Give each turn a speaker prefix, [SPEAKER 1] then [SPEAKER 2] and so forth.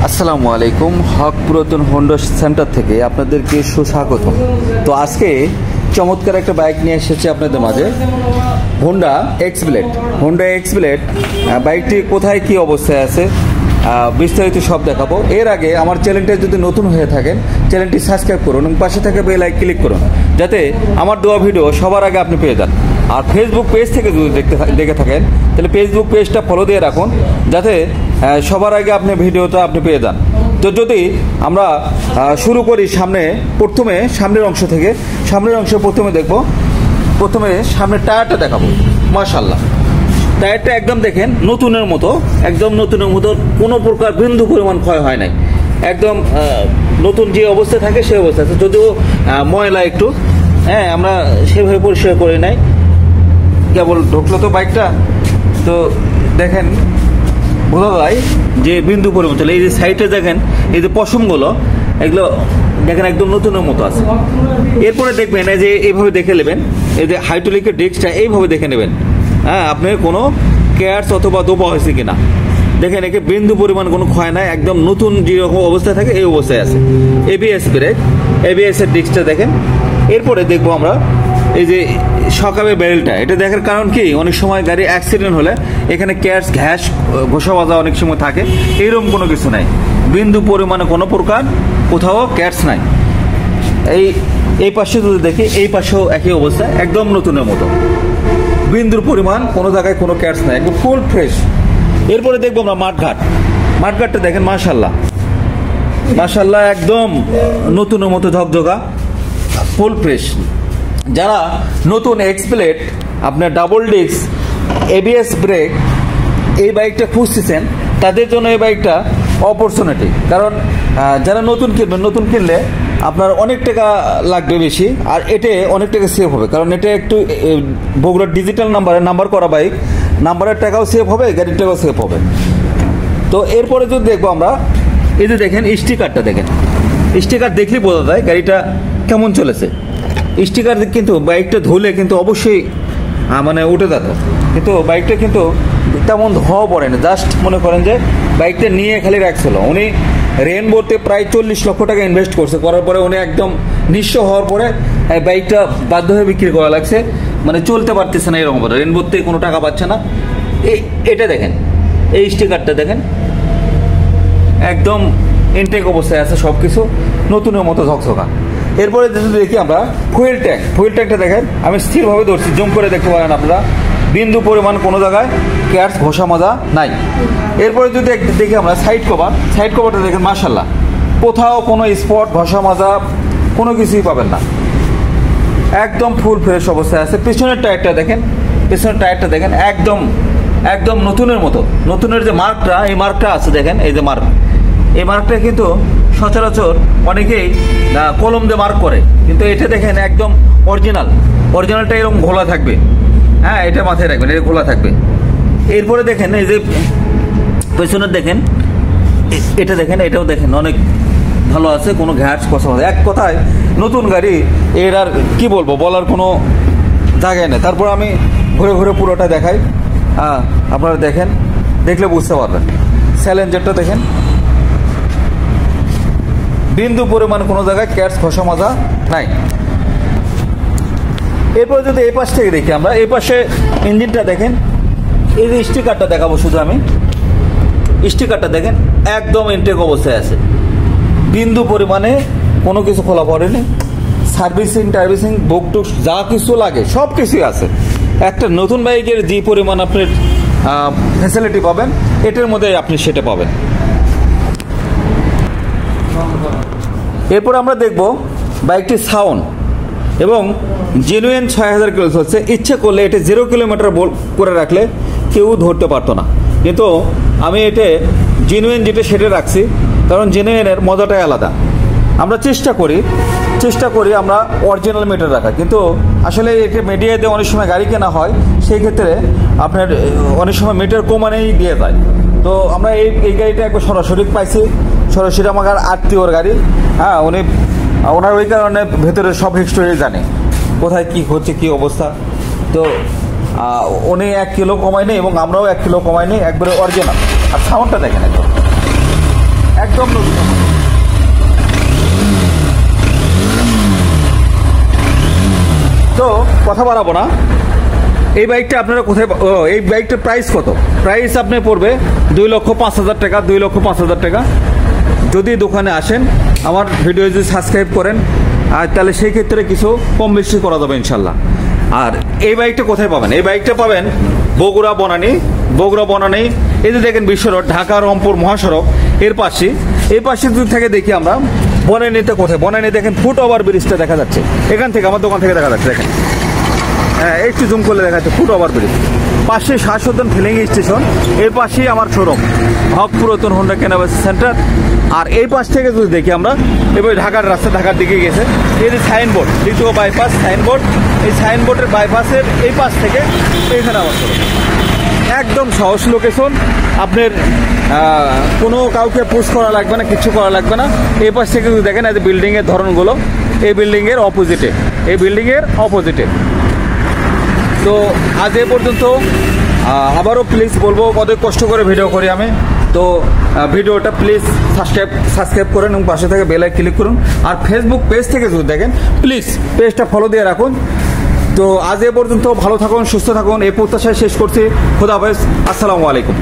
[SPEAKER 1] আসসালামু আলাইকুম। হক পুরাতন হোন্ডা সেন্টার থেকে আপনাদেরকে সুস্বাগতম। তো আজকে চমৎকার একটা বাইক নিয়ে এসেছি আপনাদের মাঝে, Honda x blade. Honda x blade বাইকটি কোথায় কি অবস্থায় আছে বিস্তারিত সব দেখাবো। এর আগে আমার চ্যানেলটা যদি নতুন হয়ে থাকেন, চ্যানেলটি সাবস্ক্রাইব করুন এবং পাশে থাকা বেল আইকন ক্লিক করুন, যাতে আমার দেওয়া ভিডিও সবার আগে আপনি পেয়ে যান। আর ফেসবুক পেজ থেকে যদি দেখে থাকেন, তাহলে ফেসবুক পেজটা ফলো দিয়ে রাখুন, যাতে সবার আগে আপনি ভিডিওটা আপনি পেয়ে যান। তো যদি আমরা শুরু করি প্রথমে সামনের অংশ থেকে। সামনের অংশ প্রথমে দেখব। প্রথমে সামনের টায়ারটা দেখাবো। মাশাআল্লাহ, টায়ারটা একদম দেখেন নতুনের মতো, একদম নতুনের মতো, কোনো প্রকার বিন্দু পরিমাণ ক্ষয় হয় নাই। একদম নতুন যে অবস্থায় থাকে সেই অবস্থা আছে, যদিও ময়লা একটু, আমরা সেভাবে পরিষ্কার করে নাই, কেবল ঢুকলো তো বাইকটা। তো দেখেন বোঝা যায় যে বিন্দু পরিমাণ চলে। এই যে সাইডে দেখেন, এই যে পশমগুলো, এগুলো দেখেন একদম নতুনের মতো আছে। এরপরে দেখবেন এই যে এইভাবে দেখে নেবেন, এই যে হাইড্রোলিকের ডিস্কটা এইভাবে দেখে নেবেন, আপনার কোনো ক্যাটস অথবা দোপা হয়েছে কিনা। দেখেন একে বিন্দু পরিমাণ কোনো ক্ষয় নাই, একদম নতুন যেরকম অবস্থায় থাকে এই অবস্থায় আছে। এবিএস ব্রেক, এবিএস এর ডিস্কটা দেখেন। এরপরে দেখবো আমরা এই যে সকালের ব্যারেলটা। এটা দেখার কারণ কি, অনেক সময় গাড়ি অ্যাক্সিডেন্ট হলে এখানে ক্যাটস ঘ্যাস ঘষা বাজা অনেক সময় থাকে, এইরকম কোনো কিছু নাই। বিন্দু পরিমাণে কোনো প্রকার কোথাও ক্যাটস নাই। এই পাশে যদি দেখি, এই পাশেও একই অবস্থা, একদম নতুনের মতো, বিন্দুর পরিমাণ কোনো জায়গায় কোনো ক্যাটস নাই, একদম ফুল ফ্রেশ। এরপরে দেখবো আমরা মাঠঘাটটা দেখেন। মাশাআল্লাহ মাশাআল্লাহ, একদম নতুনের মতো ঝকঝকা, ফুল ফ্রেশ। যারা নতুন এক্স ব্লেড, আপনার ডাবল ডিস্ক, এবিএস ব্রেক এই বাইকটা খুঁজতেছেন, তাদের জন্য এই বাইকটা অপরচুনিটি। কারণ যারা নতুন কিনলে আপনার অনেক টাকা লাগবে বেশি, আর এতে অনেক টাকা সেভ হবে। কারণ এটা একটু বগুড়ার ডিজিটাল নাম্বার করা বাইক, নাম্বারের টাকাও সেভ হবে, গাড়ির টাকাও সেভ হবে। তো এরপরে যদি দেখবো আমরা, এই যে দেখেন স্টিকারটা দেখেন। স্টিকার দেখলেই বোঝা যায় গাড়িটা কেমন চলেছে। স্টিকার কিন্তু বাইকটা ধুলে কিন্তু অবশ্যই মানে উঠে যেত, কিন্তু বাইকটা কিন্তু তেমন ধোয়া পড়ে না। জাস্ট মনে করেন যে বাইকটা নিয়ে খালি রাখছিল। উনি রেনবোতে প্রায় 40 লক্ষ টাকা ইনভেস্ট করছে, করার পরে উনি একদম নিঃস্ব হওয়ার পরে বাইকটা বাধ্য হয়ে বিক্রি করা লাগছে, মানে চলতে পারতেছে না এরকম। রেনবোতে কোনো টাকা পাচ্ছে না। এটা দেখেন, এই স্টিকারটা দেখেন, একদম ইনটেক অবস্থায় আছে, সব কিছু নতুনের মতো ঝকঝকা। এরপরে যদি দেখি আমরা ফুয়েল ট্যাঙ্কটা দেখেন, আমি স্থিরভাবে ধরছি, জুম করে দেখতে পারেন আপনারা, বিন্দু পরিমাণ কোনো জায়গায় ক্যাটস ঘষা মাজা নাই। এরপরে যদি দেখি আমরা সাইড কভারটা দেখেন। মাশাআল্লাহ, কোথাও কোনো স্পট ঘষা মাজা কোনো কিছুই পাবেন না, একদম ফুল ফ্রেশ অবস্থায় আছে। পেছনের টায়ারটা দেখেন, একদম নতুনের মতো। নতুনের যে মার্কটা, এই মার্কটা আছে দেখেন, এই যে মার্ক, এই মার্কটা কিন্তু সচরাচর অনেকেই কলম দিয়ে মার্ক করে, কিন্তু এটা দেখেন একদম অরিজিনালটা এরকম ঘোলা থাকবে। এটা মাথায় রাখবেন, এটা ঘোলা থাকবে। এরপরে দেখেন এই যে পেছনের দেখেন, এটা দেখেন, এটাও দেখেন অনেক ভালো আছে, কোনো ঘ্যাস কষা। এক কথায় নতুন গাড়ি, এর আর কি বলবো, বলার কোনো জায়গায় নেই। তারপর আমি ঘুরে পুরোটা দেখাই, আপনারা দেখেন, দেখলে বুঝতে পারবেন। চ্যালেঞ্জারটা দেখেন, বিন্দু পরিমাণ কোনো জায়গায় ক্যাটস ঘষা মাজা নাই। এরপর যদি এই পাশ থেকে দেখি আমরা, এই পাশে ইঞ্জিনটা দেখেন, এই যে স্টিকারটা দেখাবো শুধু আমি, স্টিকারটা দেখেন, একদম ইনটেক অবস্থায় আছে, বিন্দু পরিমাণে কোনো কিছু খোলা পড়েনি। সার্ভিসিং বুকটুক যা কিছু লাগে সব কিছুই আছে। একটা নতুন বাইকের যে পরিমাণ আপনি ফ্যাসিলিটি পাবেন, এটার মধ্যে আপনি সেটা পাবেন। এরপর আমরা দেখব বাইকটির সাউন্ড, এবং জেনুইন 6000 কিলো চলছে। ইচ্ছে করলে এটা 0 কিলোমিটার করে রাখলে কেউ ধরতে পারতো না, কিন্তু আমি এটা জেনুইন যেটা সেটা রাখছি, কারণ জেনুইনের মজাটাই আলাদা। আমরা চেষ্টা করি আমরা অরিজিনাল মিটার রাখা, কিন্তু আসলে এটা মিডিয়া দিয়ে অনেক সময় গাড়ি কেনা হয়, সেই ক্ষেত্রে আপনার অনেক সময় মিটার কমানেই দিয়ে যায়। তো আমরা এই গাড়িটা একবার সরাসরি পাইছি, সরাসরি আমার আত্মীয়র গাড়ি, ওনার ওই কারণে ভেতরে সব হিস্টোরি জানে, কোথায় কি হচ্ছে, কি অবস্থা। তো উনি 1 কিলো কমায়নি এবং আমরাও 1 কিলো কমায়নি, একবারে অরিজিনাল। আর সাউন্ডটা দেখেন, একদম তো কথা বাড়াবো না, এই বাইকটা আপনারা কোথায়, এই বাইকটার প্রাইস কত? প্রাইস আপনার পড়বে 2,05,000 টাকা, 2,05,000 টাকা। যদি দোকানে আসেন, আমার ভিডিও যদি সাবস্ক্রাইব করেন, আর তাহলে সেই ক্ষেত্রে কিছু কম বেশি করা যাবে ইনশাল্লাহ। আর এই বাইকটা কোথায় পাবেন? এই বাইকটা পাবেন বগুড়া বনানী, বগুড়া বনানী। এই যে দেখেন বিশ্ব রোড, ঢাকা রংপুর মহাসড়ক, এর পাশে, এই পাশে যদি থেকে দেখি আমরা বনানীতে কোথায়, বনানী দেখেন ফুট ওভার ব্রিজটা দেখা যাচ্ছে, এখান থেকে আমার দোকান থেকে দেখা যাচ্ছে, দেখেন হ্যাঁ একটু জুম করলে দেখা যাচ্ছে ফুট ওভার ব্রিজ। পাশে শাহসুদ্দিন ফিলিং স্টেশন, এর পাশেই আমার শোরুম হক পুরাতন হোন্ডা কেনাবেচা সেন্টার। আর এই পাশ থেকে যদি দেখি আমরা, এবার ঢাকার রাস্তা, ঢাকার দিকে গেছে, এই যে সাইনবোর্ড, দ্বিতীয় বাইপাস সাইনবোর্ড, এই সাইনবোর্ডের বাইপাসের এই পাশ থেকে এইখানে আমার শোরুম। একদম সহজ লোকেশন, আপনার কোনো কাউকে পুশ করা লাগবে না, কিছু করা লাগবে না। এই পাশ থেকে যদি দেখেন, এই যে বিল্ডিংয়ের ধরনগুলো, এই বিল্ডিংয়ের অপোজিটে, এই বিল্ডিংয়ের অপোজিটে। তো আজ এ পর্যন্ত, আবারও প্লিজ বলবো, কত কষ্ট করে ভিডিও করি আমি, তো ভিডিওটা প্লিজ সাবস্ক্রাইব করেন এবং পাশে থেকে বেল আইকন ক্লিক করুন। আর ফেসবুক পেজ থেকে যদি দেখেন, প্লিজ পেজটা ফলো দিয়ে রাখুন। তো আজ এ পর্যন্ত, ভালো থাকুন, সুস্থ থাকুন, এই প্রত্যাশায় শেষ করছি। খোদা হাফেজ, আসসালামু আলাইকুম।